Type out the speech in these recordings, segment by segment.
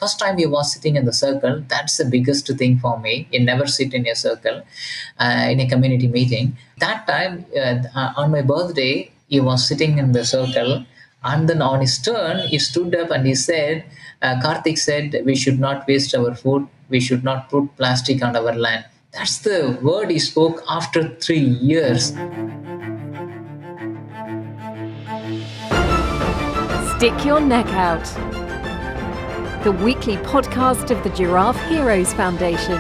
First time he was sitting in the circle, that's the biggest thing for me. You never sit in a circle in a community meeting. That time, on my birthday, he was sitting in the circle, and then on his turn, he stood up and he said, Karthik said, we should not waste our food, we should not put plastic on our land. That's the word he spoke after 3 years. Stick Your Neck Out, the weekly podcast of the Giraffe Heroes Foundation.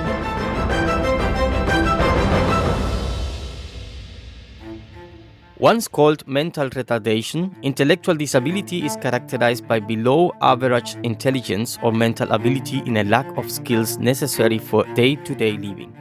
Once called mental retardation, intellectual disability is characterized by below average intelligence or mental ability in a lack of skills necessary for day-to-day living.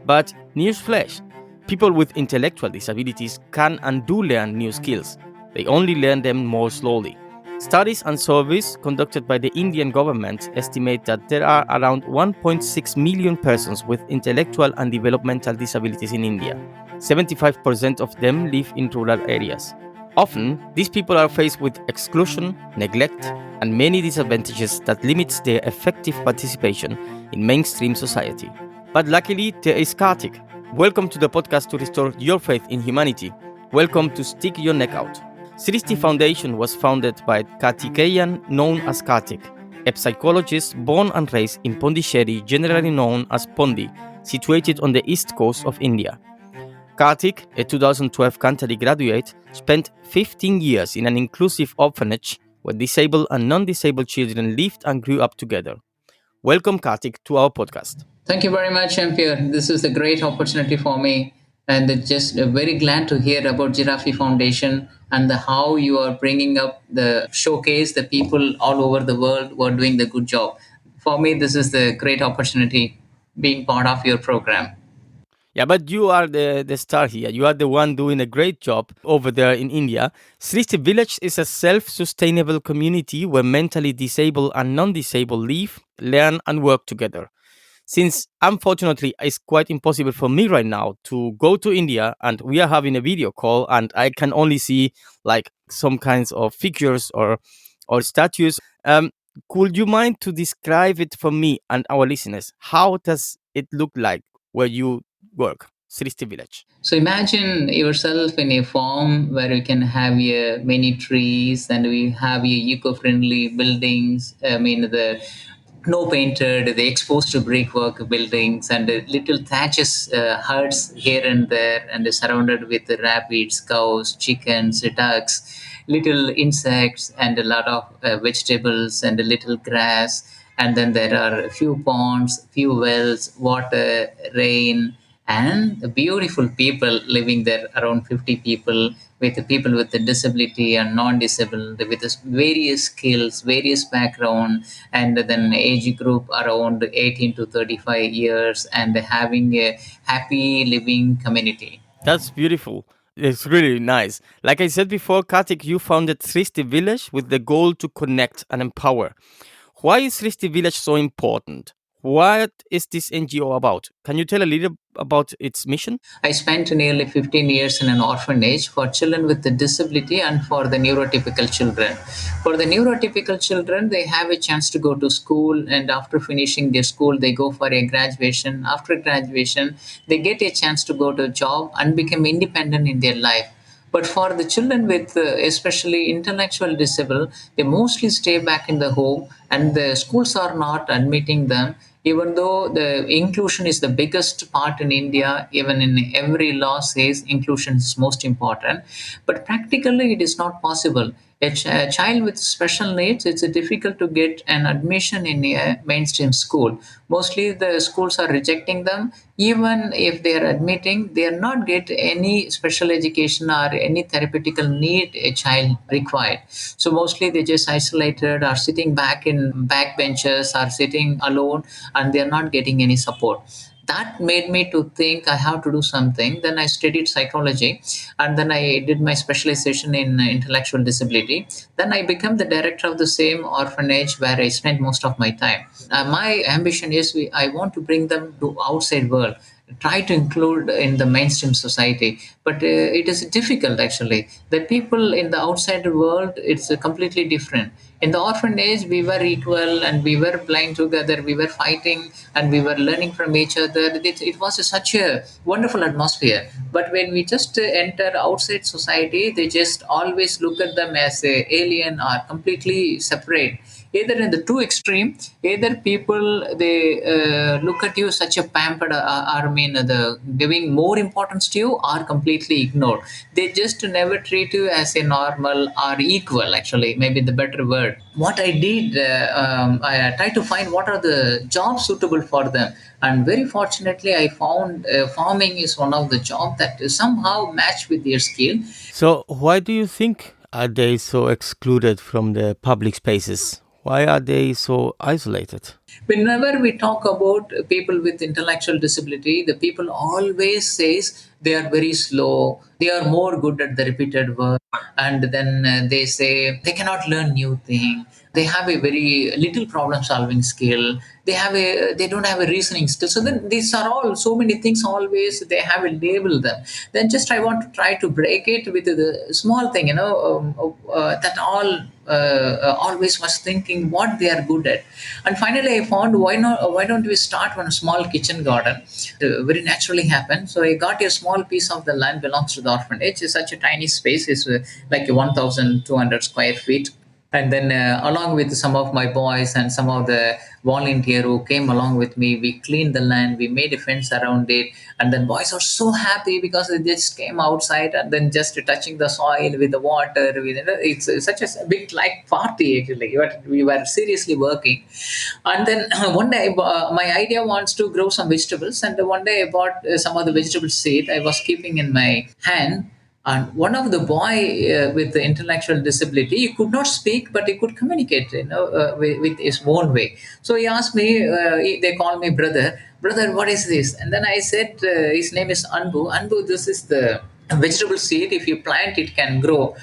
But newsflash, people with intellectual disabilities can and do learn new skills. They only learn them more slowly. Studies and surveys conducted by the Indian government estimate that there are around 1.6 million persons with intellectual and developmental disabilities in India. 75% of them live in rural areas. Often, these people are faced with exclusion, neglect, and many disadvantages that limit their effective participation in mainstream society. But luckily, there is Kartik. Welcome to the podcast to restore your faith in humanity. Welcome to Stick Your Neck Out. Sristi Foundation was founded by Karthikeyan, known as Kartik, a psychologist born and raised in Pondicherry, generally known as Pondy, situated on the east coast of India. Kartik, a 2012 kanthari graduate, spent 15 years in an inclusive orphanage where disabled and non-disabled children lived and grew up together. Welcome, Kartik, to our podcast. Thank you very much, Ampere. This is a great opportunity for me, and just very glad to hear about Giraffe Foundation and how you are bringing up the showcase the people all over the world who are doing the good job. For me, this is the great opportunity being part of your program. Yeah, but you are the star here. You are the one doing a great job over there in India. Sristi Village is a self-sustainable community where mentally disabled and non-disabled live, learn and work together. Since unfortunately it's quite impossible for me right now to go to India and we are having a video call and I can only see like some kinds of figures or statues. Could you mind to describe it for me and our listeners? How does it look like where you work, Sristi Village? So imagine yourself in a farm where you can have many trees and we have eco-friendly buildings. I mean the no painted, the exposed to brickwork buildings and little thatches huts here and there, and surrounded with rabbits, cows, chickens, ducks, little insects, and a lot of vegetables and a little grass. And then there are a few ponds, few wells, water, rain, and beautiful people living there, around 50 people, with the people with the disability and non-disabled, with this various skills, various background, and then age group around 18 to 35 years, and having a happy living community. That's beautiful. It's really nice. Like I said before, Kartik, you founded Sristi Village with the goal to connect and empower. Why is Sristi Village so important? What is this NGO about? Can you tell a little about its mission? I spent nearly 15 years in an orphanage for children with the disability and for the neurotypical children. For the neurotypical children, they have a chance to go to school, and after finishing their school, they go for a graduation. After graduation, they get a chance to go to a job and become independent in their life. But for the children with especially intellectual disabled, they mostly stay back in the home, and the schools are not admitting them. Even though the inclusion is the biggest part in India, even in every law says inclusion is most important, but practically it is not possible. A child with special needs, it's difficult to get an admission in a mainstream school. Mostly the schools are rejecting them. Even if they are admitting, they are not get any special education or any therapeutical need a child required. So mostly they just isolated or sitting back in back benches or sitting alone, and they are not getting any support. That made me to think I have to do something. Then I studied psychology, and then I did my specialization in intellectual disability. Then I became the director of the same orphanage where I spent most of my time. My ambition is I want to bring them to outside world. try to include in the mainstream society, but it is difficult actually. The people in the outside world, it's completely different. In the orphanage we were equal and we were playing together, we were fighting and we were learning from each other. It was such a wonderful atmosphere. But when we just enter outside society, they just always look at them as a alien or completely separate. Either in the two extreme, either people they look at you such a pampered, or I mean the giving more importance to you, or completely ignored. They just never treat you as a normal or equal, actually maybe the better word. What I did, I tried to find what are the jobs suitable for them, and very fortunately I found farming is one of the job that is somehow matched with their skill. So, why do you think are they so excluded from the public spaces? Why are they so isolated? Whenever we talk about people with intellectual disability, the people always says they are very slow, they are more good at the repeated work, and then they say they cannot learn new thing, they have a very little problem solving skill, they don't have a reasoning skill. So then these are all so many things always they have a label them. Then just I want to try to break it with the small thing, that all always was thinking what they are good at. And finally I found, why don't we start one small kitchen garden. Very naturally happened. So I got a small piece of the land belongs to the orphanage. It's such a tiny space. It's like a 1200 square feet. And then along with some of my boys and some of the volunteer who came along with me, we cleaned the land, we made a fence around it. And then boys are so happy because they just came outside and then just touching the soil with the water with, it's such a big like party actually, but we were seriously working. And then one day my idea wants to grow some vegetables, and one day I bought some of the vegetable seed I was keeping in my hand. And one of the boy with the intellectual disability, he could not speak but he could communicate, with his own way. So he asked me, they call me brother, what is this? And then I said, his name is Anbu, this is the vegetable seed. If you plant it can grow.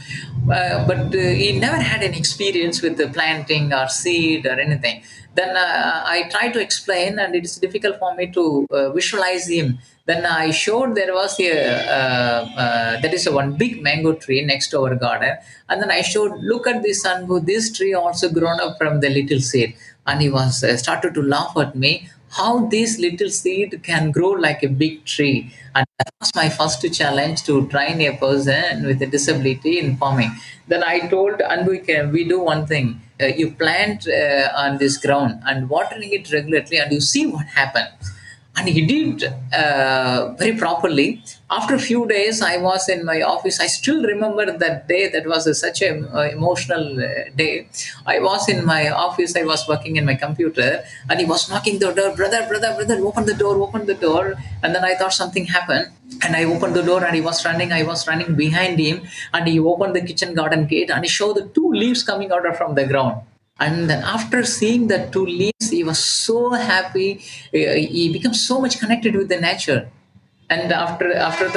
But he never had any experience with the planting or seed or anything. Then I tried to explain, and it is difficult for me to visualize him. Then I showed there was there is a one big mango tree next to our garden, and then I showed, look at this Anbu, this tree also grown up from the little seed. And he was started to laugh at me, how this little seed can grow like a big tree. And that was my first challenge, to train a person with a disability in farming. Then I told, and we do one thing. You plant on this ground and watering it regularly, and you see what happens. And he did very properly. After a few days, I was in my office. I still remember that day. That was such an emotional day. I was in my office. I was working in my computer, and he was knocking the door. Brother, open the door. And then I thought something happened, and I opened the door, and he was running. I was running behind him, and he opened the kitchen garden gate, and he showed the two leaves coming out from the ground. And then after seeing the two leaves, he was so happy. He became so much connected with the nature. And after that,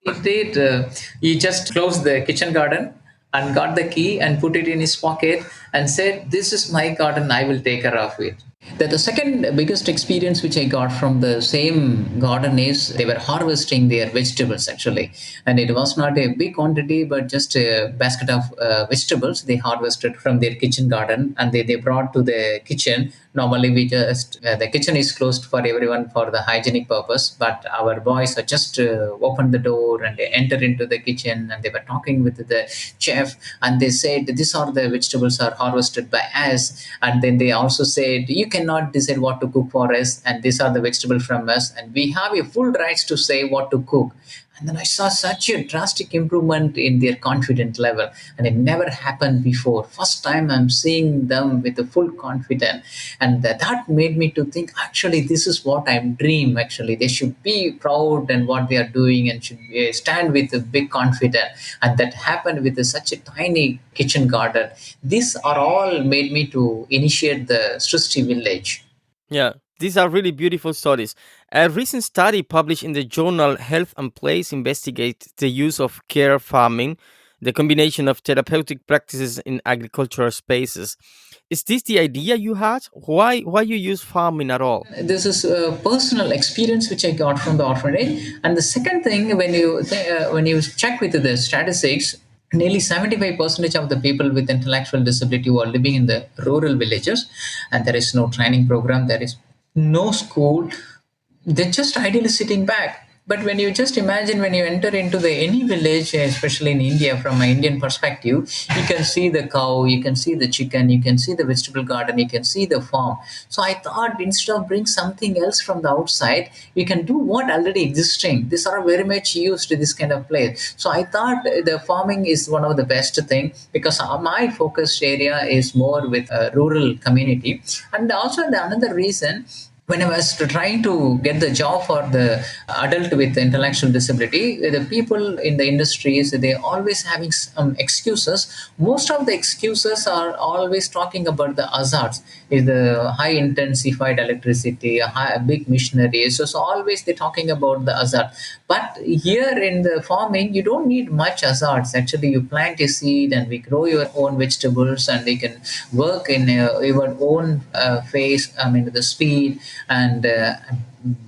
what he did, he just closed the kitchen garden and got the key and put it in his pocket and said, "This is my garden. I will take care of it." The second biggest experience which I got from the same garden is they were harvesting their vegetables actually, and it was not a big quantity but just a basket of vegetables they harvested from their kitchen garden, and they brought to the kitchen. Normally we just the kitchen is closed for everyone for the hygienic purpose, but our boys are just opened the door and they enter into the kitchen, and they were talking with the chef, and they said these are the vegetables are harvested by us. And then they also said, you cannot decide what to cook for us, and these are the vegetables from us, and we have a full rights to say what to cook. And then I saw such a drastic improvement in their confidence level, and it never happened before. First time I'm seeing them with a full confidence, and that made me to think, actually this is what I dream. Actually they should be proud and what they are doing, and should stand with a big confidence. And that happened with such a tiny kitchen garden. These are all made me to initiate the Sristi Village. Yeah, these are really beautiful stories. A recent study published in the journal Health and Place investigates the use of care farming the combination of therapeutic practices in agricultural spaces. Is this the idea you had? Why you use farming at all? This is a personal experience which I got from the orphanage. And the second thing, when you check with the statistics, nearly 75% of the people with intellectual disability who are living in the rural villages, and there is no training program, there is no school, they're just ideally sitting back. But when you just imagine, when you enter into the any village, especially in India, from an Indian perspective, you can see the cow, you can see the chicken, you can see the vegetable garden, you can see the farm. So I thought, instead of bring something else from the outside, we can do what already existing. These are very much used to this kind of place. So I thought the farming is one of the best thing, because my focus area is more with a rural community. And also the another reason, when I was trying to get the job for the adult with intellectual disability, the people in the industries, they always having some excuses. Most of the excuses are always talking about the hazards, is the high intensified electricity, big machinery. So always they're talking about the hazard. But here in the farming, you don't need much hazards. Actually, you plant a seed and we grow your own vegetables, and they can work in your own phase. I mean, the speed. And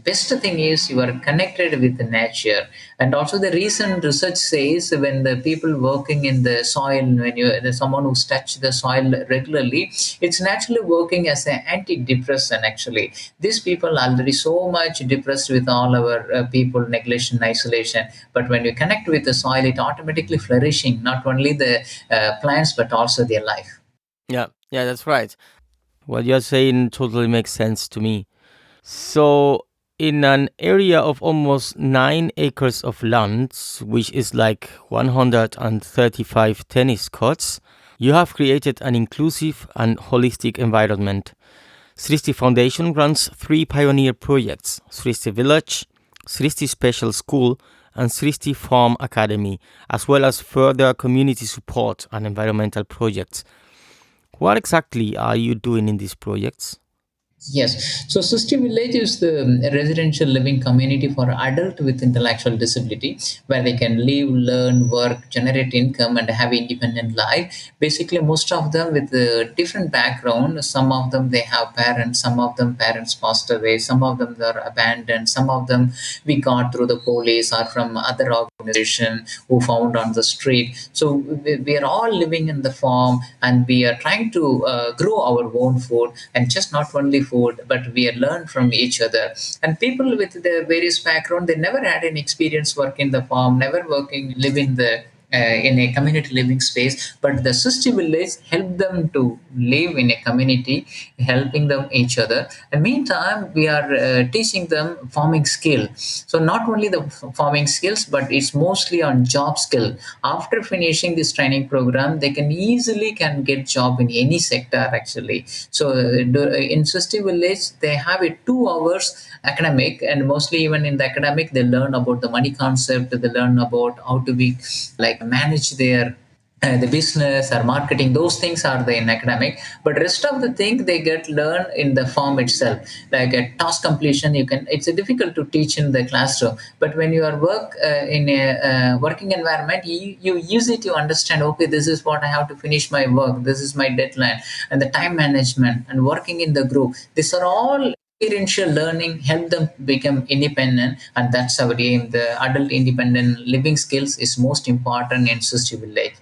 best thing is you are connected with the nature. And also the recent research says, when the people working in the soil, when you there's someone who's touched the soil regularly, it's naturally working as an antidepressant. Actually, these people are already so much depressed with all our people neglection, isolation. But when you connect with the soil, it automatically flourishing, not only the plants but also their life. Yeah, yeah, that's right. What you're saying totally makes sense to me. So, in an area of almost 9 acres of land, which is like 135 tennis courts, you have created an inclusive and holistic environment. Sristi Foundation runs 3 pioneer projects: Sristi Village, Sristi Special School, and Sristi Farm Academy, as well as further community support and environmental projects. What exactly are you doing in these projects? Yes. So Sristi Village is the residential living community for adult with intellectual disability, where they can live, learn, work, generate income, and have independent life. Basically, most of them with a different background. Some of them they have parents. Some of them parents passed away. Some of them they are abandoned. Some of them we got through the police or from other organization who found on the street. So we are all living in the farm, and we are trying to grow our own food, and just not only food, but we learn from each other. And people with the various background, they never had an experience work in the farm, never working, live in a community living space. But the Sristi Village help them to live in a community, helping them each other. And meantime, we are teaching them farming skill. So not only the farming skills, but it's mostly on job skill. After finishing this training program, they can easily can get job in any sector actually. So in Sristi Village, they have a 2 hours academic, and mostly even in the academic, they learn about the money concept. They learn about how to be like manage their the business or marketing. Those things are the in academic, but rest of the thing they get learn in the form itself, like a task completion. You can, it's difficult to teach in the classroom, but when you are work in a working environment, you use it, you understand, okay, this is what I have to finish my work, this is my deadline, and the time management and working in the group. These are all experiential learning, help them become independent. And that's our aim. The adult independent living skills is most important in Sristi Village.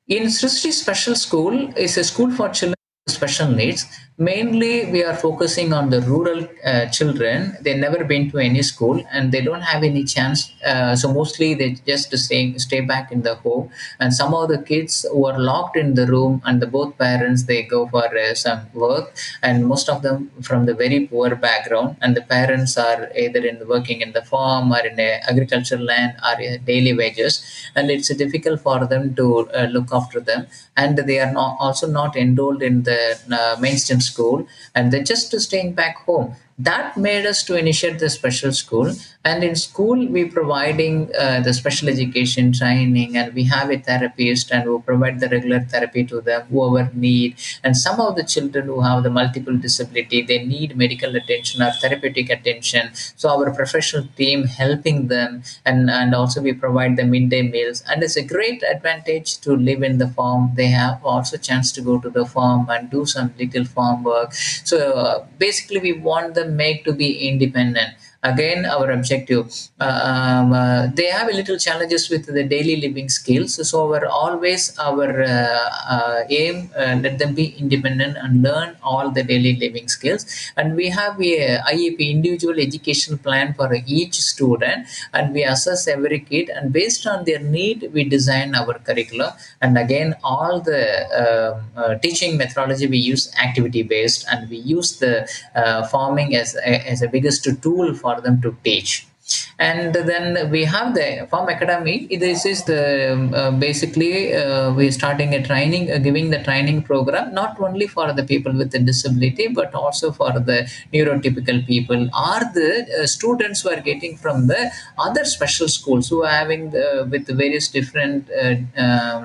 In Sristi Special School is a school for children with special needs. Mainly, we are focusing on the rural children. They never been to any school and they don't have any chance. So mostly they just stay back in the home. And some of the kids who are locked in the room, and the both parents they go for some work, and most of them from the very poor background. And the parents are either in working in the farm or in a agricultural land or daily wages, and it's difficult for them to look after them. And they are not, also not enrolled in the mainstream school, and they're just staying back home. that made us to initiate the special school. And in school we providing the special education training, and we have a therapist and we provide the regular therapy to them whoever need. And some of the children who have the multiple disability, they need medical attention or therapeutic attention, so our professional team helping them. And also we provide the midday meals, and it's a great advantage to live in the farm. They have also chance to go to the farm and do some little farm work. So basically we want them make to be independent. Again, our objective, they have a little challenges with the daily living skills, so our aim, let them be independent and learn all the daily living skills. And we have a IEP, individual education plan, for each student, and we assess every kid, and based on their need we design our curricula. And again, all the teaching methodology, we use activity based, and we use the farming as a biggest tool for them to teach. And then we have the farm academy. This is the basically we're starting a training, giving the training program not only for the people with the disability, but also for the neurotypical people, or the students who are getting from the other special schools who are having with various different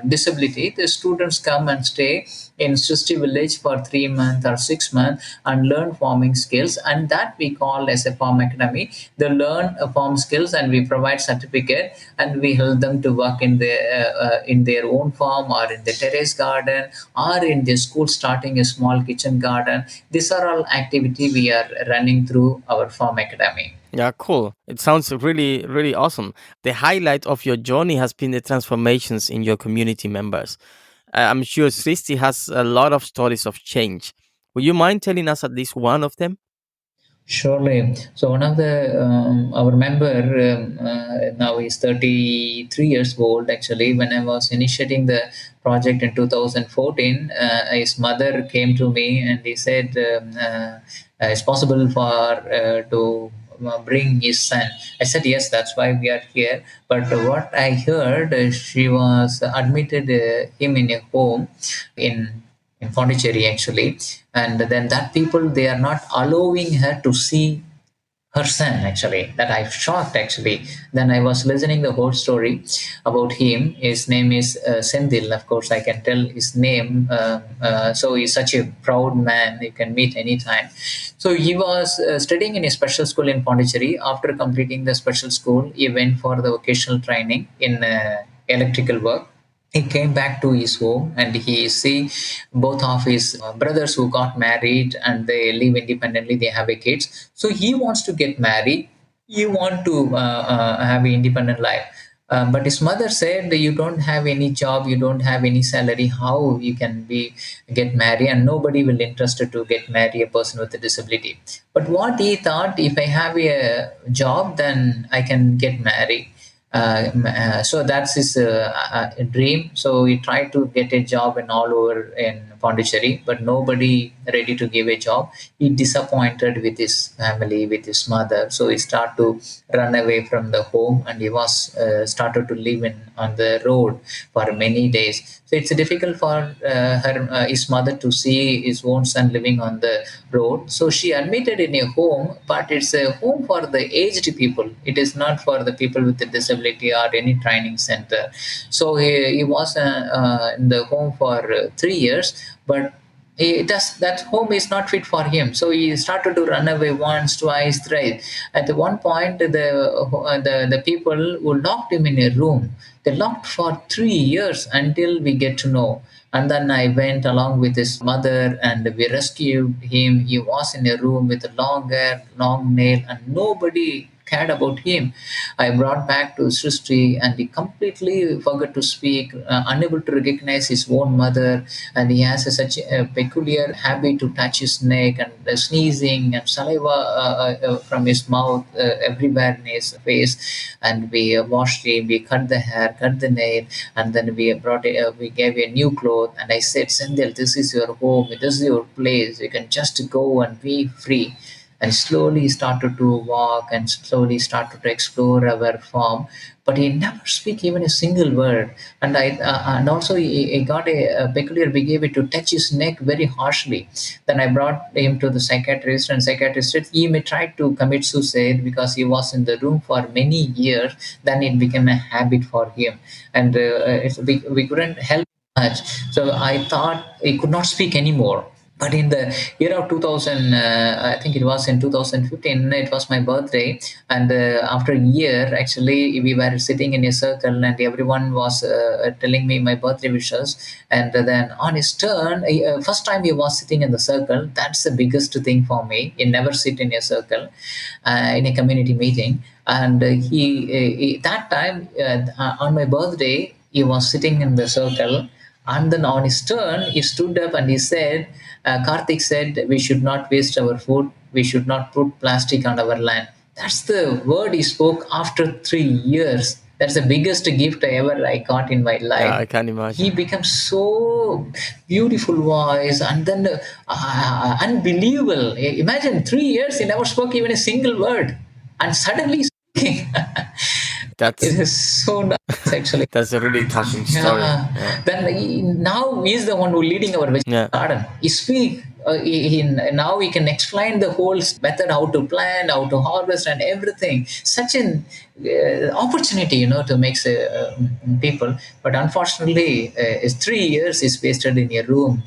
disability. The students come and stay in Sristi Village for 3 months or 6 months and learn farming skills, and that we call as a farm academy. They learn farm skills, and we provide certificate, and we help them to work in their own farm, or in the terrace garden, or in their school starting a small kitchen garden. These are all activity we are running through our farm academy. Yeah, cool. It sounds really, really awesome. The highlight of your journey has been the transformations in your community members. I'm sure Sristi has a lot of stories of change. Would you mind telling us at least one of them? Surely. So one of the our member now is 33 years old. Actually, when I was initiating the project in 2014, his mother came to me and he said, "It's possible for to bring his son." I said, "Yes, that's why we are here." But what I heard, she was admitted him in a home in Pondicherry actually. And then that people, they are not allowing her to see her son actually. That I shocked actually. Then I was listening the whole story about him. His name is Sendil. Of course, I can tell his name. So he's such a proud man. You can meet anytime. So he was studying in a special school in Pondicherry. After completing the special school, he went for the vocational training in electrical work. He came back to his home, and he see both of his brothers who got married and they live independently, they have a kids. So he wants to get married, he want to have an independent life. But his mother said, you don't have any job, you don't have any salary, how you can be get married, and nobody will interested to get marry a person with a disability. But what he thought, if I have a job, then I can get married. So that's his dream. So he tried to get a job in all over in Pondicherry, but nobody ready to give a job. He disappointed with his family, with his mother. So he started to run away from the home, and he was started to live in on the road for many days. So it's difficult for his mother to see his own son living on the road. So she admitted in a home, but it's a home for the aged people. It is not for the people with the disability or any training center. So he was in the home for 3 years, but that home is not fit for him. So he started to run away once, twice, thrice. At one point, the people who locked him in a room, they locked for 3 years until we get to know. And then I went along with his mother, and we rescued him. He was in a room with long hair, long nail, and nobody cared about him. I brought back to Sristi, and he completely forgot to speak, unable to recognize his own mother, and he has such a peculiar habit to touch his neck, and sneezing and saliva from his mouth everywhere in his face. And we washed him, we cut the hair, cut the nail, and then we gave a new cloth. And I said, Sendil, this is your home, this is your place. You can just go and be free. and slowly started to walk and slowly started to explore our farm. But he never speak even a single word. And and also he got a peculiar behavior to touch his neck very harshly. Then I brought him to the psychiatrist, and psychiatrist said he may try to commit suicide because he was in the room for many years. Then it became a habit for him, and we couldn't help much. So I thought he could not speak anymore. But in the year of 2000, I think it was in 2015, it was my birthday. And after a year, actually, we were sitting in a circle and everyone was telling me my birthday wishes. And then on his turn, first time he was sitting in the circle. That's the biggest thing for me. He never sit in a circle in a community meeting. And that time on my birthday, he was sitting in the circle, and then on his turn, he stood up and he said, Karthik said, we should not waste our food. We should not put plastic on our land. That's the word he spoke after 3 years. That's the biggest gift I got in my Yeah, life. I can He imagine. becomes so beautiful voice, and then unbelievable. Imagine 3 years he never spoke even a single word, and suddenly speaking. It That's is so nice, actually. that's a really touching story. Yeah. Yeah. Then now he is the one who leading our vegetable Yeah. garden. He speak. Now he can explain the whole method, how to plant, how to harvest, and everything. Such an opportunity, to make people. But unfortunately, his 3 years is wasted in a room.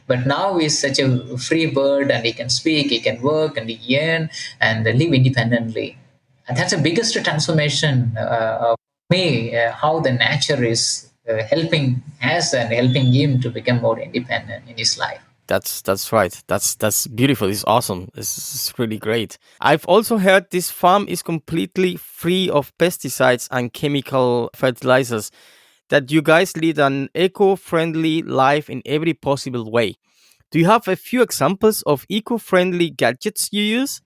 But now he's such a free bird, and he can speak, he can work, and he earn and live independently. And that's the biggest transformation of me, how the nature is helping us and helping him to become more independent in his life. That's right. That's beautiful. It's awesome. This is really great. I've also heard this farm is completely free of pesticides and chemical fertilizers. That you guys lead an eco-friendly life in every possible way. Do you have a few examples of eco-friendly gadgets you use?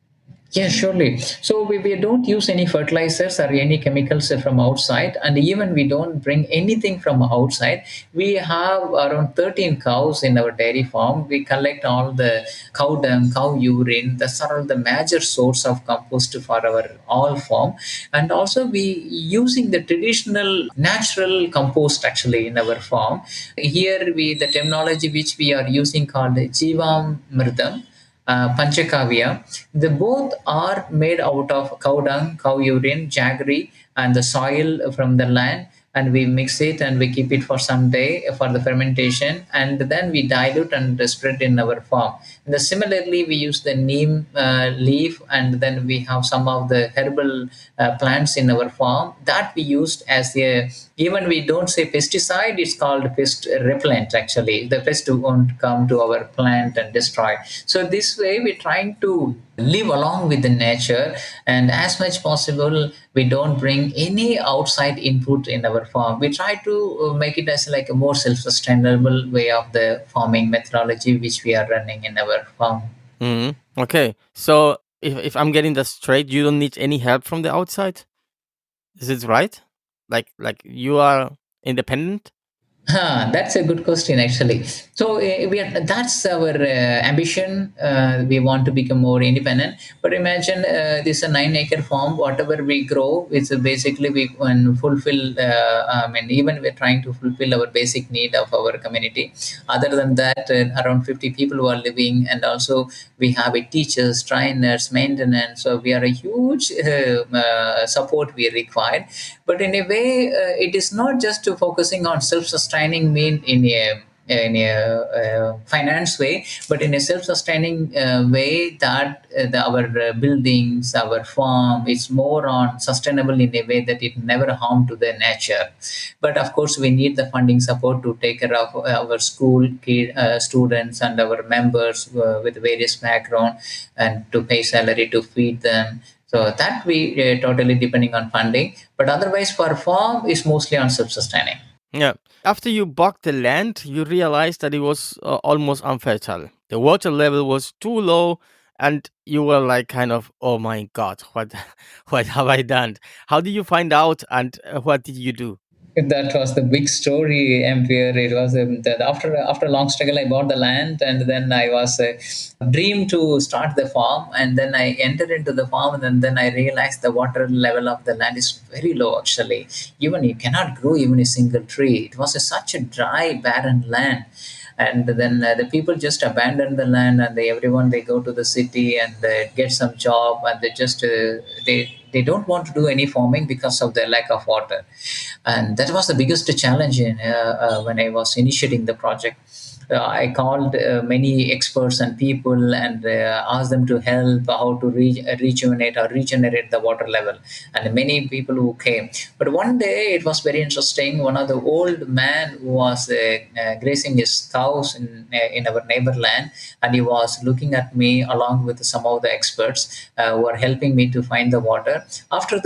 Yeah, surely. So we don't use any fertilizers or any chemicals from outside, and even we don't bring anything from outside. We have around 13 cows in our dairy farm. We collect all the cow dung, cow urine. That's all the major source of compost for our all farm. And also we using the traditional natural compost actually in our farm. Here we the terminology which we are using called Jivam Mridam, Panchakavya. They both are made out of cow dung, cow urine, jaggery, and the soil from the land. And we mix it and we keep it for some day for the fermentation, and then we dilute and spread in our farm. And similarly, we use the neem leaf, and then we have some of the herbal plants in our farm that we used as a, even we don't say pesticide, it's called pest repellent. Actually the pest won't come to our plant and destroy. So this way we're trying to live along with the nature, and as much possible we don't bring any outside input in our farm. We try to make it as like a more self-sustainable way of the farming methodology which we are running in our farm. Okay. So if I'm getting that straight, you don't need any help from the outside? Is it right? Like you are independent? That's a good question, actually. So that's our ambition. We want to become more independent. But imagine this a 9 acre farm. Whatever we grow, it's basically we can fulfill. I mean, even we're trying to fulfill our basic need of our community. Other than that, around 50 people who are living, and also we have a teachers, trainers, maintenance. So we are a huge support we require. But in a way, it is not just to focusing on self-sustaining mean in a finance way, but in a self-sustaining way that our buildings, our farm is more on sustainable in a way that it never harm to the nature. But of course, we need the funding support to take care of our school students and our members with various background, and to pay salary to feed them. So that we totally depending on funding, but otherwise for farm is mostly on self-sustaining. Yeah. After you bought the land, you realized that it was almost unfertile. The water level was too low, and you were like, kind of, oh my god, what, what have I done? How did you find out, and what did you do? That was the big story, Empire. It was after a long struggle, I bought the land, and then I was dream to start the farm, and then I entered into the farm, and then I realized the water level of the land is very low. Actually, even you cannot grow even a single tree. It was such a dry, barren land. And then the people just abandon the land, and everyone they go to the city and get some job, and they don't want to do any farming because of the lack of water. And that was the biggest challenge when I was initiating the project. I called many experts and people and asked them to help how to rejuvenate or regenerate the water level. And many people who came. But one day it was very interesting. One of the old man who was grazing his cows in our neighborland, and he was looking at me along with some of the experts who were helping me to find the water. After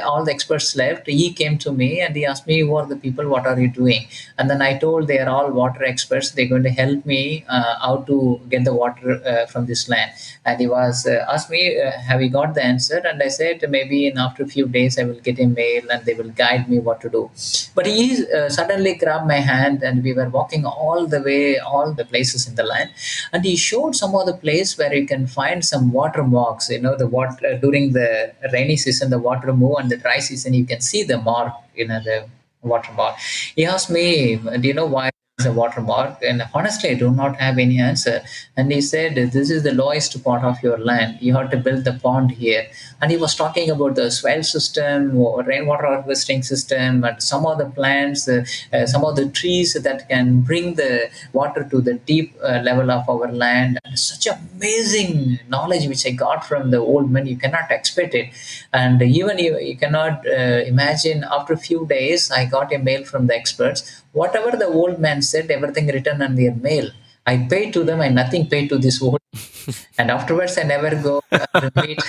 all the experts left, he came to me and he asked me, "Who are the people? What are you doing?" And then I told they are all water experts. They're going to help me how to get the water from this land. And he was asked me, "Have you got the answer?" And I said, "Maybe in after a few days I will get a mail and they will guide me what to do." But he suddenly grabbed my hand and we were walking all the way, all the places in the land, and he showed some of the place where you can find some water marks. The water during the rainy season, the water move, and the dry season you can see the mark. The watermark. He asked me, "Do you know why it's a watermark?" And honestly, I do not have any answer. And he said, "This is the lowest part of your land. You have to build the pond here." And he was talking about the swell system, or rainwater harvesting system, and some of the plants, some of the trees that can bring the water to the deep level of our land. And such amazing knowledge which I got from the old man. You cannot expect it. And even you cannot imagine, after a few days I got a mail from the experts. Whatever the old man said, everything written on their mail. I paid to them and nothing paid to this old. And afterwards I never go and meet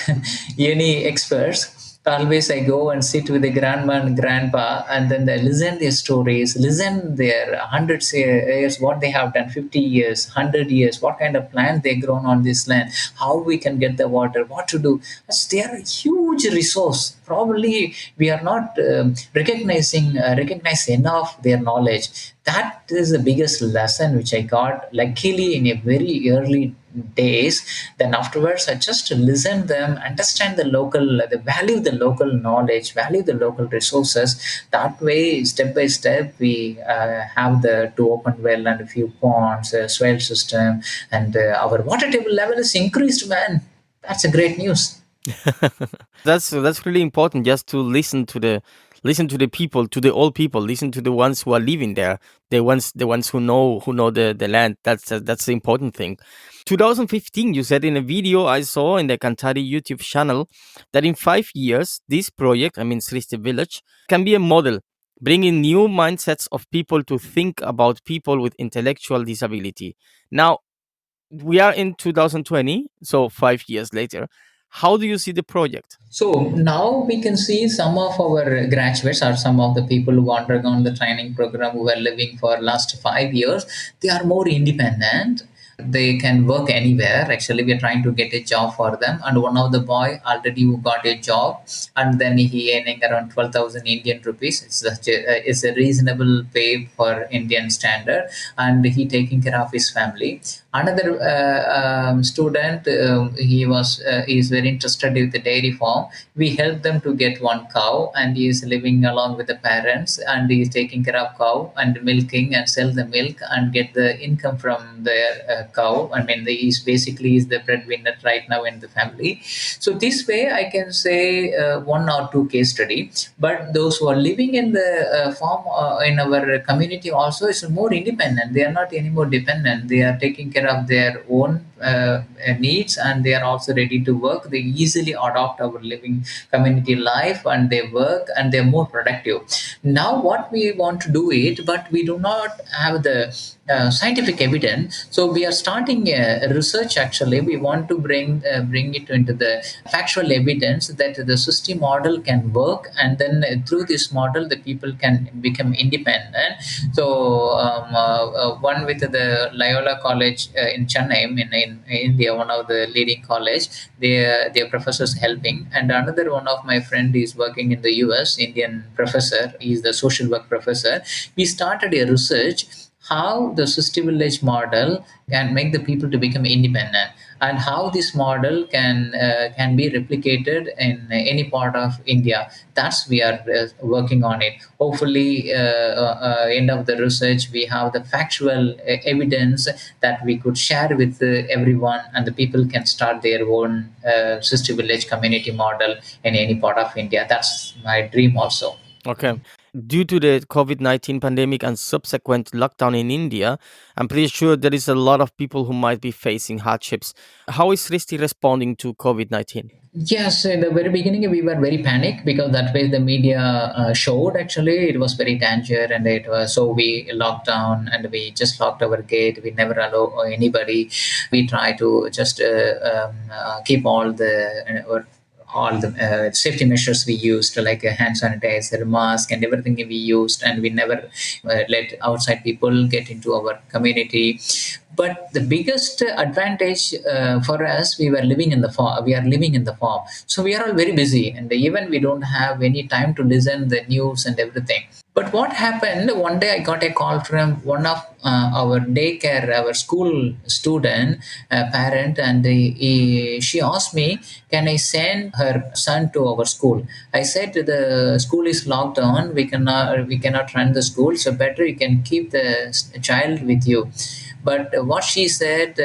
any experts. Always I go and sit with the grandma and grandpa, and then they listen their stories, listen their hundreds years what they have done, 50 years, 100 years, what kind of plants they grown on this land, how we can get the water, what to do. They are a huge resource. Probably we are not recognize enough their knowledge. That is the biggest lesson which I got luckily in a very early days. Then afterwards I just listen them, understand the value the local knowledge, value the local resources. That way, step by step, we have the two open well and a few ponds, a swale system, and our water table level is increased, man. That's a great news. That's really important, just to listen to the people, to the old people, listen to the ones who are living there, the ones who know the land. That's the important thing. 2015, you said in a video I saw in the Kanthari YouTube channel that in 5 years this project, I mean Sristi Village, can be a model, bringing new mindsets of people to think about people with intellectual disability. Now we are in 2020, so 5 years later. How do you see the project? So now we can see some of our graduates or some of the people who undergone the training program who were living for last 5 years. They are more independent. They can work anywhere. Actually, we are trying to get a job for them. And one of the boy already who got a job, and then he earning around 12,000 Indian rupees. It's a reasonable pay for Indian standard, and he taking care of his family. Another student, he is very interested with the dairy farm. We help them to get one cow, and he is living along with the parents, and he is taking care of cow and milking and sell the milk and get the income from the cow. I mean, he's basically is the breadwinner right now in the family. So this way, I can say one or two case study. But those who are living in the farm in our community also is more independent. They are not anymore dependent. They are taking care of their own needs, and they are also ready to work. They easily adopt our living community life, and they work and they're more productive. Now what we want to do it, but we do not have the scientific evidence. So we are starting a research. Actually, we want to bring it into the factual evidence that the system model can work, and then through this model the people can become independent. So one with the Loyola College in Chennai, in in India, one of the leading college. Their professors helping, and another one of my friend is working in the US, Indian professor. He's the social work professor. We started a research how the Sristi Village model can make the people to become independent, and how this model can be replicated in any part of India. That's we are working on it. Hopefully, end of the research, we have the factual evidence that we could share with everyone, and the people can start their own Sristi Village community model in any part of India. That's my dream also. Okay. Due to the COVID-19 pandemic and subsequent lockdown in India, I'm pretty sure there is a lot of people who might be facing hardships. How is Sristi responding to COVID-19? Yes, in the very beginning we were very panicked because that way the media showed actually it was very danger, and it was so we locked down and we just locked our gate. We never allow anybody. We try to just keep all the safety measures we used, like a hand sanitizer, mask, and everything we used, and we never let outside people get into our community. But the biggest advantage for us, we were living in the farm. We are living in the farm, so we are all very busy, and even we don't have any time to listen the news and everything. But what happened? One day I got a call from one of our daycare, our school student parent, and she asked me, "Can I send her son to our school?" I said, "The school is locked down. We cannot run the school. So better you can keep the child with you." But what she said,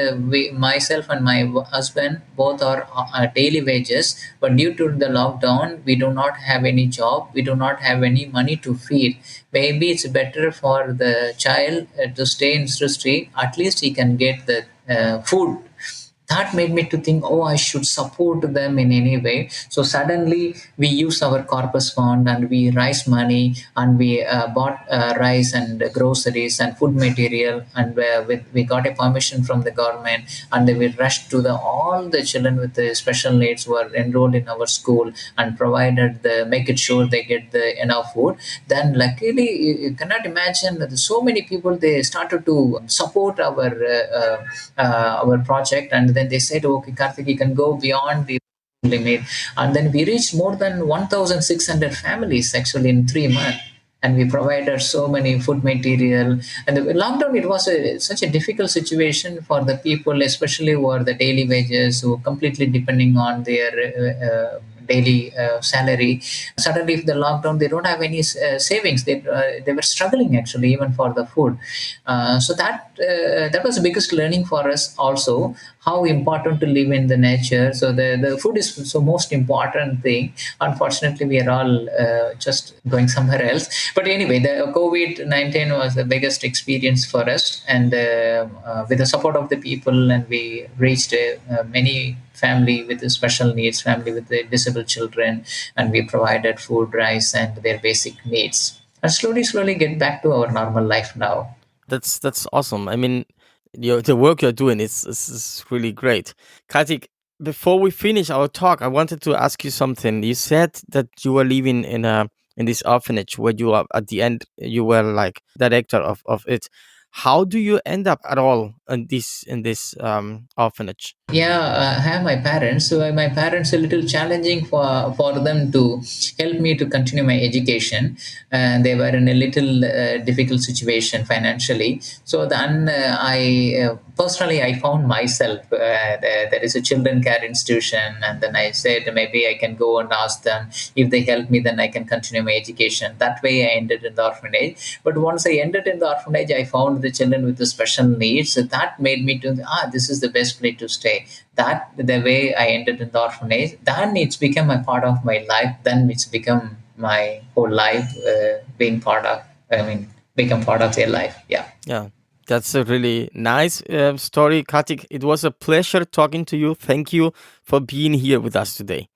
myself and my husband both are daily wages, but due to the lockdown, we do not have any job, we do not have any money to feed. Maybe it's better for the child to stay in Srishti. At least he can get the food. That made me to think, oh, I should support them in any way. So suddenly we use our corpus fund and we raise money, and we bought rice and groceries and food material, and we got a permission from the government, and then we rushed to the all the children with the special needs who are enrolled in our school, and provided the make it sure they get the enough food. Then luckily, you cannot imagine that so many people, they started to support our project, and then they said, okay, Karthik, you can go beyond the limit. And then we reached more than 1,600 families actually in 3 months. And we provided so many food material. And the lockdown, it was such a difficult situation for the people, especially who are the daily wages, who are completely depending on their daily salary. Suddenly, if the lockdown, they don't have any savings. They were struggling actually even for the food. So that was the biggest learning for us also, how important to live in the nature. So the food is so most important thing. Unfortunately, we are all just going somewhere else. But anyway, the COVID-19 was the biggest experience for us, and with the support of the people, and we reached many family with the special needs, family with the disabled children, and we provided food, rice, and their basic needs. And slowly get back to our normal life now. That's awesome. I mean, the work you're doing is really great. Kartik, before we finish our talk, I wanted to ask you something. You said that you were living in this orphanage where you are at the end you were like director of it. How do you end up at all in this orphanage? Yeah, I have my parents. So my parents, a little challenging for them to help me to continue my education. They were in a little difficult situation financially. So then I personally I found myself. There is a children care institution, and then I said maybe I can go and ask them if they help me. Then I can continue my education. That way, I ended in the orphanage. But once I ended in the orphanage, I found the children with the special needs. So that made me to this is the best place to stay. That the way I ended in the orphanage, then it's become a part of my life. Then it's become my whole life, being part of. I mean, become part of their life. Yeah. Yeah, that's a really nice story, Kartik. It was a pleasure talking to you. Thank you for being here with us today.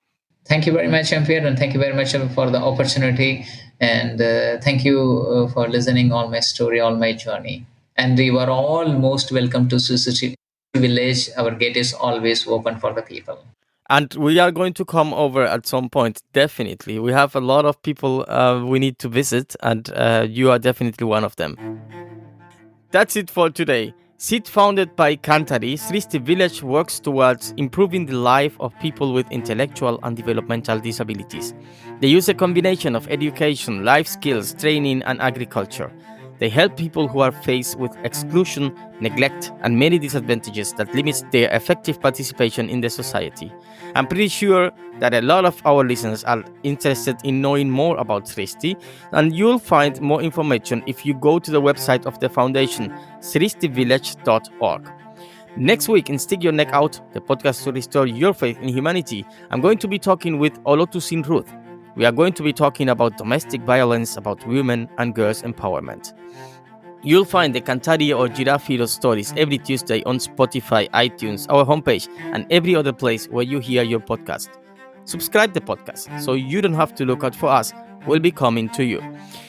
Thank you very much, Ampere, and thank you very much for the opportunity. And thank you for listening all my story, all my journey. And you are all most welcome to Sristi Village. Our gate is always open for the people. And we are going to come over at some point, definitely. We have a lot of people we need to visit, and you are definitely one of them. That's it for today. Seed founded by Kanthari, Sristi Village works towards improving the life of people with intellectual and developmental disabilities. They use a combination of education, life skills, training, and agriculture. They help people who are faced with exclusion, neglect, and many disadvantages that limits their effective participation in the society. I'm pretty sure that a lot of our listeners are interested in knowing more about Sristi, and you'll find more information if you go to the website of the foundation, sristivillage.org. Next week in Stick Your Neck Out, the podcast to restore your faith in humanity, I'm going to be talking with Olotusin Ruth. We are going to be talking about domestic violence, about women and girls' empowerment. You'll find the Kanthari or Giraffe Hero stories every Tuesday on Spotify, iTunes, our homepage, and every other place where you hear your podcast. Subscribe the podcast so you don't have to look out for us. We'll be coming to you.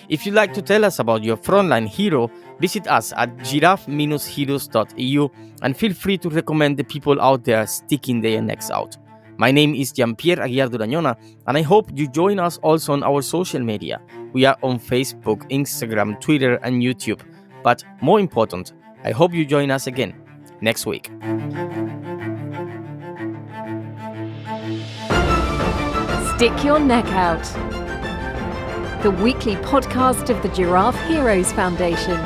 If you'd like to tell us about your frontline hero, visit us at giraffe-heroes.eu and feel free to recommend the people out there sticking their necks out. My name is Jean-Pierre Aguiar Durañona, and I hope you join us also on our social media. We are on Facebook, Instagram, Twitter, and YouTube. But more important, I hope you join us again next week. Stick Your Neck Out, the weekly podcast of the Giraffe Heroes Foundation.